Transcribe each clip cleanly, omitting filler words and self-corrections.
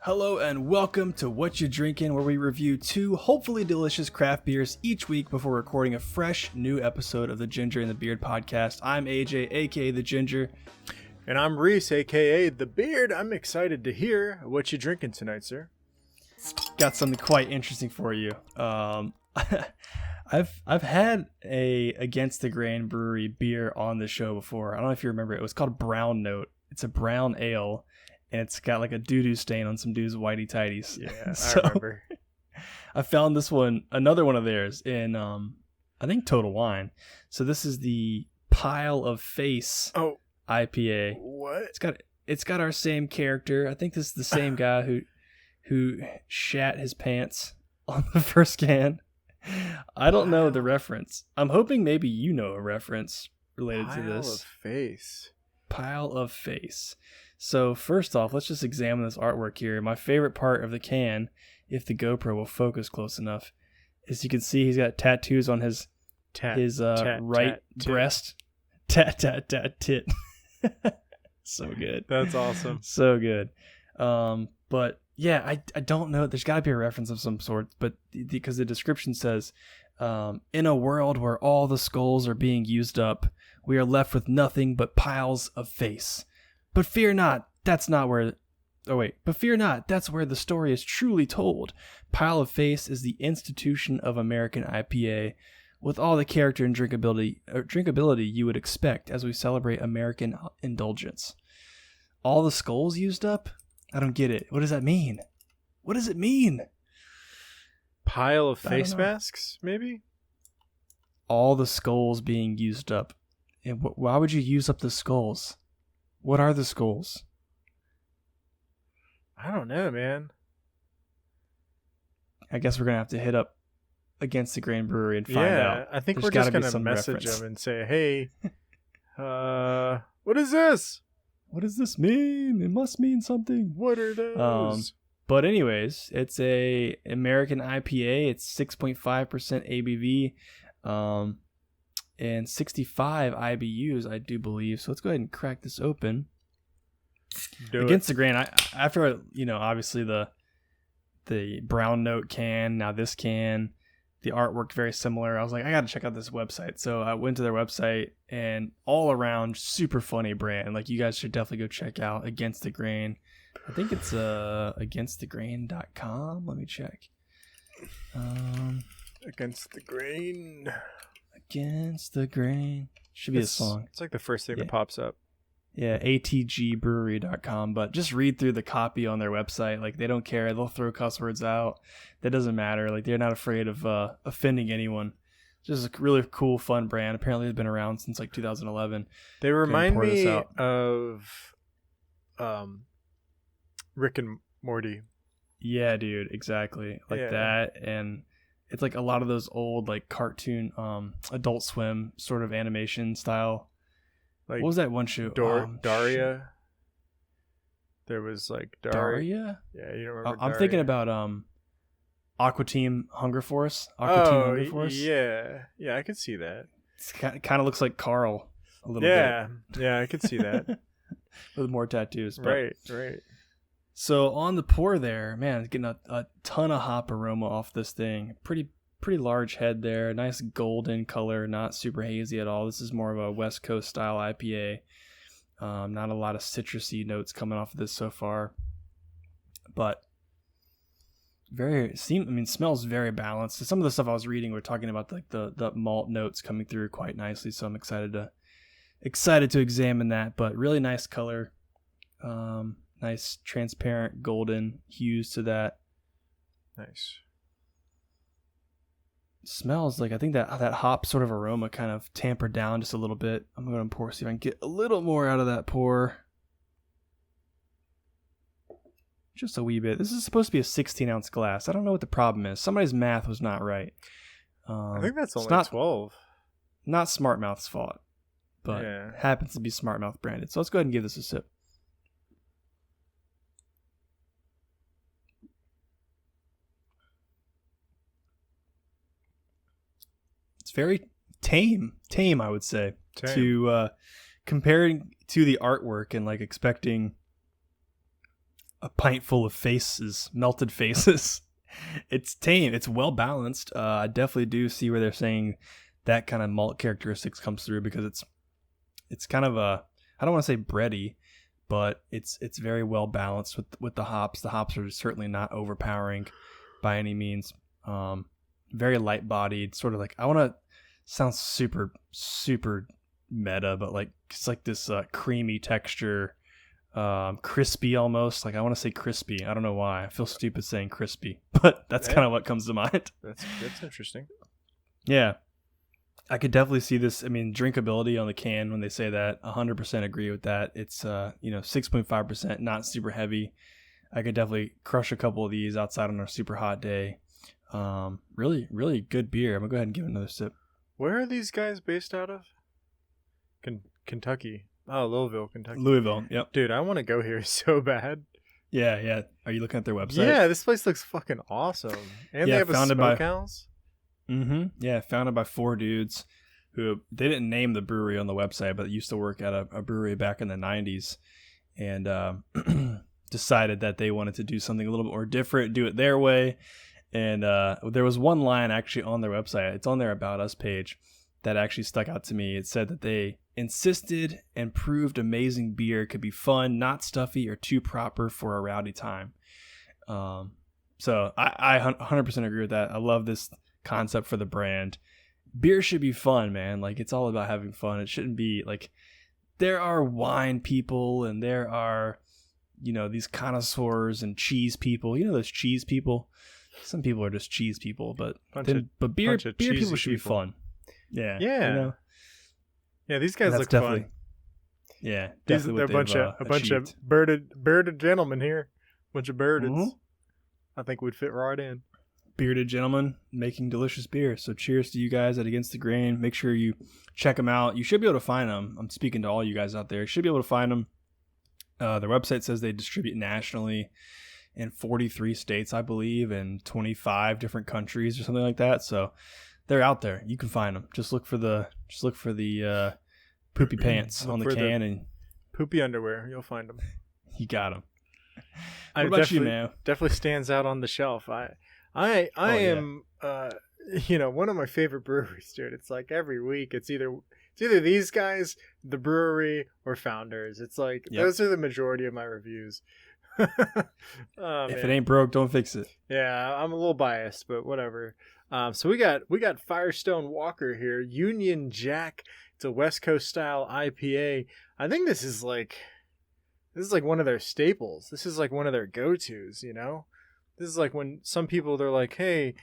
Hello and welcome to What You Drinkin', where we review two hopefully delicious craft beers each week before recording a fresh new episode of the Ginger and the Beard podcast. I'm AJ, aka the Ginger. And I'm Reese, aka the Beard. I'm excited to hear what you drinking tonight, sir. Got something quite interesting for you. I've had a Against the Grain Brewery beer on the show before. I don't know if you remember it. It was called Brown Note. It's a brown ale. And it's got like a doo-doo stain on some dude's whitey tighties. Yeah, So, I remember. I found this one, another one of theirs in, I think Total Wine. So this is the Pile of Face IPA. What? It's got our same character. I think this is the same guy who shat his pants on the first can. I don't know the reference. I'm hoping maybe you know a reference related to this. Pile of Face. Pile of Face. So first off, let's just examine this artwork here. My favorite part of the can, if the GoPro will focus close enough, is you can see he's got tattoos on his right breast. Tat, tat, tat, tit. So good. That's awesome. So good. But yeah, I don't know. There's got to be a reference of some sort, but because the description says, in a world where all the skulls are being used up, we are left with nothing but piles of face. But fear not, that's where the story is truly told. Pile of Face is the institution of American IPA, with all the character and drinkability you would expect as we celebrate American indulgence. All the skulls used up? I don't get it. What does that mean? What does it mean? Pile of face masks, maybe? All the skulls being used up. And why would you use up the skulls? What are the skulls? I don't know, man. I guess we're going to have to hit up Against the Grain Brewery and find out. Yeah, I think There's we're just going to reference. message them and say, hey, what is this? What does this mean? It must mean something. What are those? But anyways, it's a American IPA. It's 6.5% ABV. And 65 IBUs, I do believe. So let's go ahead and crack this open. Against the Grain, after obviously the Brown Note can, now this can, the artwork very similar. I was like, I got to check out this website. So I went to their website, and all around super funny brand. Like, you guys should definitely go check out Against the Grain. I think it's againstthegrain.com. Let me check. Against the Grain. Against the Grain. Should be a song. It's like the first thing that pops up. Yeah, atgbrewery.com. But just read through the copy on their website. Like, they don't care. They'll throw cuss words out. That doesn't matter. Like, they're not afraid of offending anyone. Just a really cool, fun brand. Apparently, they've been around since like 2011. They remind me of Rick and Morty. Yeah, dude, exactly. Like that. And it's like a lot of those old like cartoon Adult Swim sort of animation style. Like, what was that one show? Daria. There was like Daria? Yeah, you don't remember I'm Daria. thinking about Aqua Team Hunger Force. Hunger Force. Yeah, I could see that. It kind of looks like Carl a little bit. Yeah, I could see that. With more tattoos. Right. So on the pour there, man, it's getting a ton of hop aroma off this thing. Pretty large head there. Nice golden color, not super hazy at all. This is more of a West Coast style IPA. Not a lot of citrusy notes coming off of this so far. But smells very balanced. Some of the stuff I was reading were talking about like the malt notes coming through quite nicely, so I'm excited to examine that. But really nice color. Nice transparent golden hues to that. Nice. Smells like, I think that hop sort of aroma kind of tampered down just a little bit. I'm going to pour, see if I can get a little more out of that pour. Just a wee bit. This is supposed to be a 16-ounce glass. I don't know what the problem is. Somebody's math was not right. I think that's only 12. Not Smart Mouth's fault, but happens to be Smart Mouth branded. So let's go ahead and give this a sip. It's very tame, I would say, to comparing to the artwork and like expecting a pint full of faces, melted faces. It's tame. It's well balanced. I definitely do see where they're saying that kind of malt characteristics comes through, because it's kind of a, I don't want to say bready, but it's very well balanced with the hops. The hops are certainly not overpowering by any means. Very light bodied, sort of like, I want to sound super meta, but like it's like this creamy texture, crispy almost. Like I want to say crispy. I don't know why. I feel stupid saying crispy, but that's kind of what comes to mind. That's interesting. Yeah. I could definitely see this. I mean, drinkability on the can, when they say that, 100% agree with that. It's 6.5%, not super heavy. I could definitely crush a couple of these outside on a super hot day. Really, really good beer. I'm gonna go ahead and give it another sip. Where are these guys based out of? Kentucky. Oh, Louisville, Kentucky. Louisville, yep. Dude, I want to go here so bad. Yeah. Are you looking at their website? Yeah, this place looks fucking awesome. And they have a smokehouse. Yeah, founded by 4 dudes who, they didn't name the brewery on the website, but used to work at a brewery back in the 90s, and decided that they wanted to do something a little bit more different, do it their way. And there was one line actually on their website, it's on their About Us page, that actually stuck out to me. It said that they insisted and proved amazing beer could be fun, not stuffy or too proper for a rowdy time. So I 100% agree with that. I love this concept for the brand. Beer should be fun, man. Like, it's all about having fun. It shouldn't be like, there are wine people and there are, these connoisseurs and cheese people. Those cheese people. Some people are just cheese people, but beer people should be fun. Yeah. Yeah. Yeah, these guys look fun. Yeah, they're a bunch of bearded gentlemen here. Bunch of beardeds. Mm-hmm. I think we'd fit right in. Bearded gentlemen making delicious beer. So cheers to you guys at Against the Grain. Make sure you check them out. You should be able to find them. I'm speaking to all you guys out there. You should be able to find them. Their website says they distribute nationally in 43 states, I believe, and 25 different countries or something like that. So they're out there. You can find them. Just look for the poopy pants on the can and poopy underwear. You'll find them. You got them. What about you, man? Definitely stands out on the shelf. I am one of my favorite breweries, dude. It's like every week it's either these guys, the brewery, or Founders. It's like those are the majority of my reviews. If it ain't broke, don't fix it. Yeah, I'm a little biased, but whatever. So we got Firestone Walker here, Union Jack. It's a West Coast style IPA. I think this is like one of their staples. This is like one of their go-tos, This is like when some people, they're like, hey,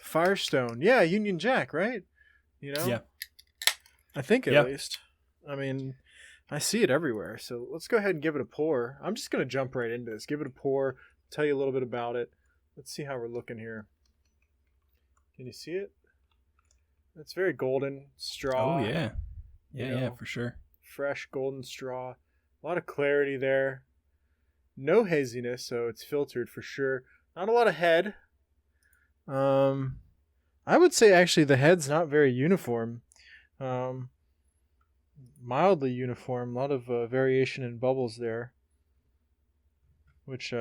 Firestone. Yeah, Union Jack, right? Yeah. I think at least. I mean, I see it everywhere. So let's go ahead and give it a pour. I'm just going to jump right into this. Give it a pour. Tell you a little bit about it. Let's see how we're looking here. Can you see it? It's very golden straw. Oh, yeah. Yeah, for sure. Fresh golden straw. A lot of clarity there. No haziness, so it's filtered for sure. Not a lot of head. I would say actually the head's not very uniform. Mildly uniform. A lot of variation in bubbles there, which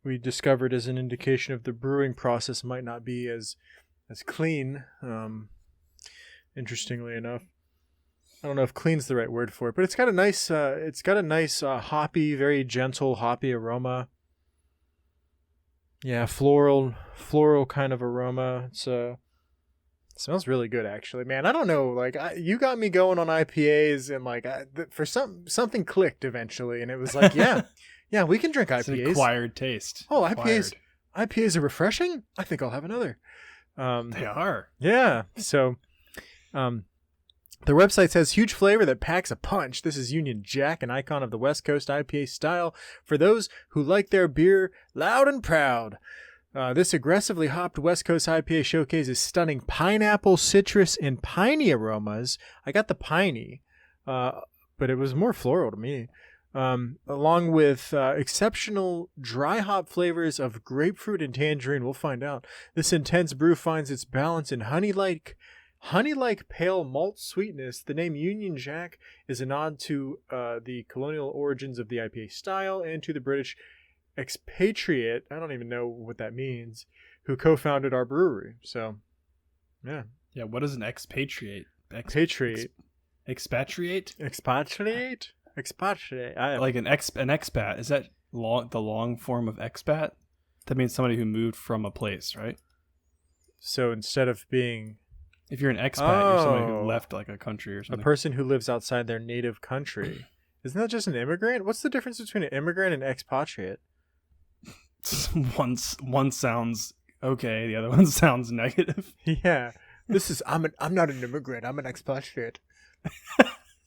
we discovered as an indication of the brewing process might not be as clean. Interestingly enough, I don't know if clean's the right word for it, but it's got a nice hoppy, very gentle hoppy aroma. Yeah, floral kind of aroma. It's smells really good, actually, man. I don't know, like you got me going on IPAs, and like for something clicked eventually, and it was like, yeah, we can drink IPAs. It's an acquired taste. Oh, IPAs are refreshing. I think I'll have another. They are. Yeah. So, their website says, huge flavor that packs a punch. This is Union Jack, an icon of the West Coast IPA style for those who like their beer loud and proud. This aggressively hopped West Coast IPA showcases stunning pineapple, citrus, and piney aromas. I got the piney, but it was more floral to me. Along with exceptional dry hop flavors of grapefruit and tangerine. We'll find out. This intense brew finds its balance in honey-like pale malt sweetness. The name Union Jack is a nod to the colonial origins of the IPA style and to the British expatriate, I don't even know what that means, who co-founded our brewery. So, yeah. Yeah, what is an expatriate? Expatriate. Expatriate? Expatriate? Expatriate. Like an expat. Is that the long form of expat? That means somebody who moved from a place, right? So instead of being... If you're an expat, you're somebody who left like a country or something. A person who lives outside their native country. Isn't that just an immigrant? What's the difference between an immigrant and expatriate? One sounds okay, the other one sounds negative. Yeah. I'm not an immigrant, I'm an expatriate.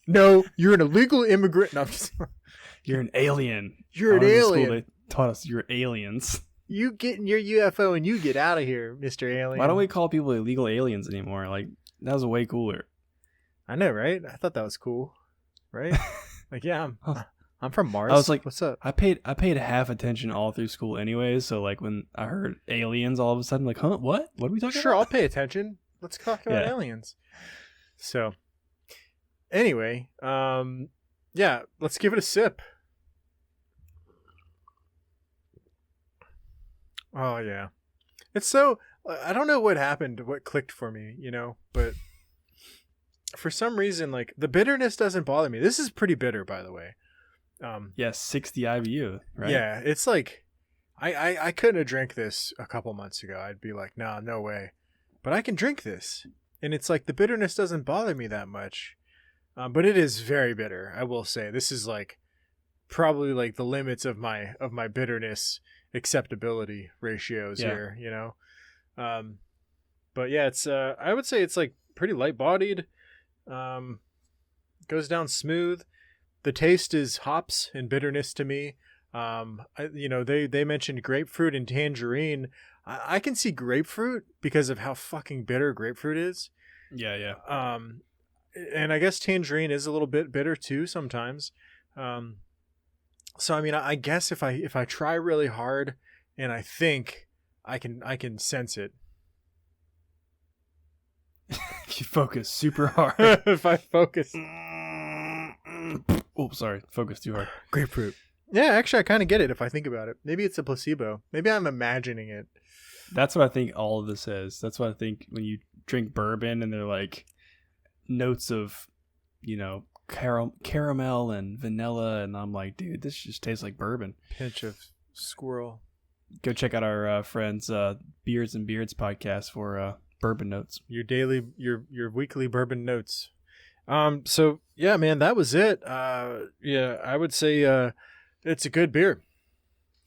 No, you're an illegal immigrant. No, you're an alien. You're an alien. They taught us you're aliens. You get in your UFO and you get out of here, Mr. Alien. Why don't we call people illegal aliens anymore? Like, that was way cooler. I know, right? I thought that was cool, right? Like, yeah, I'm from Mars. I was like, what's up? I paid half attention all through school anyways. So like when I heard aliens, all of a sudden, like, huh, what? What are we talking about? Sure, I'll pay attention. Let's talk about aliens. So, anyway, yeah, let's give it a sip. Oh, yeah. It's so... I don't know what happened, what clicked for me, but for some reason, like, the bitterness doesn't bother me. This is pretty bitter, by the way. Yeah, 60 IBU, right? Yeah, it's like... I couldn't have drank this a couple months ago. I'd be like, nah, no way. But I can drink this. And it's like, the bitterness doesn't bother me that much. But it is very bitter, I will say. This is like, probably like the limits of my bitterness acceptability ratios here, but yeah, it's I would say it's like pretty light bodied, goes down smooth. The taste is hops and bitterness to me. They mentioned grapefruit and tangerine. I can see grapefruit because of how fucking bitter grapefruit is. Yeah. And I guess tangerine is a little bit bitter too sometimes. So I mean, I guess if I try really hard, and I think I can sense it. If you focus super hard. If I focus. Oh, sorry, focus too hard. Grapefruit. Yeah, actually, I kind of get it if I think about it. Maybe it's a placebo. Maybe I'm imagining it. That's what I think all of this is. That's what I think when you drink bourbon and they're like notes of, caramel and vanilla, and I'm like, dude, this just tastes like bourbon. Pinch of squirrel. Go check out our friends Beards and Beards podcast for bourbon notes. Your weekly bourbon notes. So yeah, man, that was it. Yeah, I would say it's a good beer.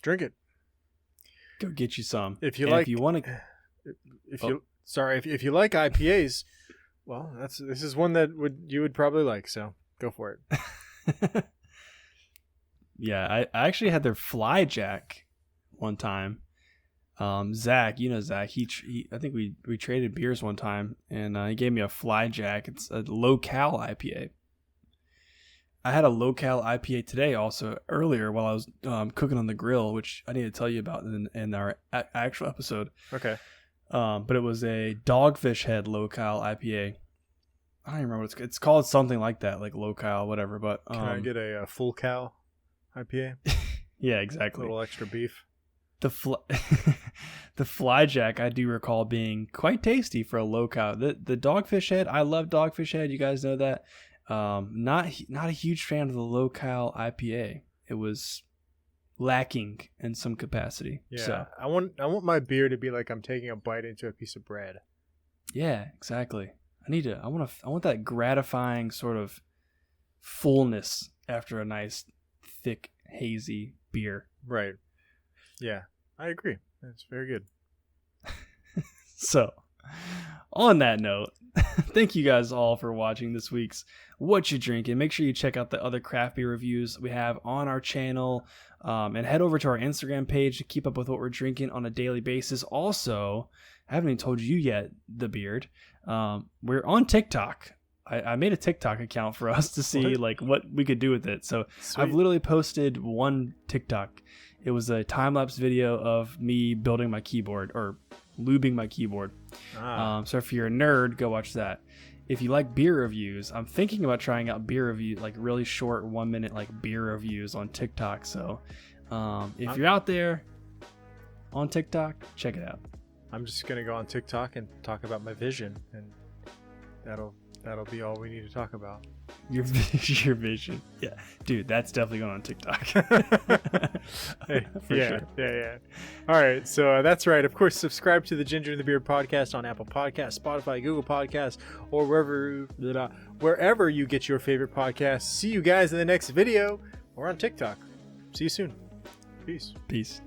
Drink it. Go get you some. If you want to. If you like IPAs, well, this is one that you would probably like. So go for it. Yeah, I actually had their Fly Jack one time. Zach, Zach, he I think we traded beers one time, and he gave me a Fly Jack. It's a low-cal IPA. I had a low-cal IPA today also earlier while I was cooking on the grill, which I need to tell you about in our actual episode. Okay. But it was a Dogfish Head low-cal IPA. I don't even remember what it's called, something like that, like low-cal, whatever. But can I get a full cal IPA? Yeah, exactly. A little extra beef. The Fly Jack, I do recall being quite tasty for a low-cal. The Dogfish Head, I love Dogfish Head. You guys know that. Not a huge fan of the low-cal IPA. It was lacking in some capacity. Yeah, so. I want my beer to be like I'm taking a bite into a piece of bread. Yeah, exactly. I want that gratifying sort of fullness after a nice, thick, hazy beer. Right. Yeah, I agree. That's very good. So, on that note, thank you guys all for watching this week's What You Drinking. Make sure you check out the other craft beer reviews we have on our channel, and head over to our Instagram page to keep up with what we're drinking on a daily basis. Also, I haven't even told you yet, the Beard. We're on TikTok. I made a TikTok account for us to see what we could do with it. So sweet. I've literally posted one TikTok. It was a time-lapse video of me building my keyboard or lubing my keyboard. So if you're a nerd, go watch that. If you like beer reviews, I'm thinking about trying out beer review, like really short 1 minute like beer reviews on TikTok. So If you're out there on TikTok, check it out. I'm just gonna go on TikTok and talk about my vision, and that'll be all we need to talk about. Your vision, yeah, dude, that's definitely going on TikTok. Yeah. All right, so that's right. Of course, subscribe to the Ginger and the Beard podcast on Apple Podcasts, Spotify, Google Podcasts, or wherever you get your favorite podcasts. See you guys in the next video or on TikTok. See you soon. Peace.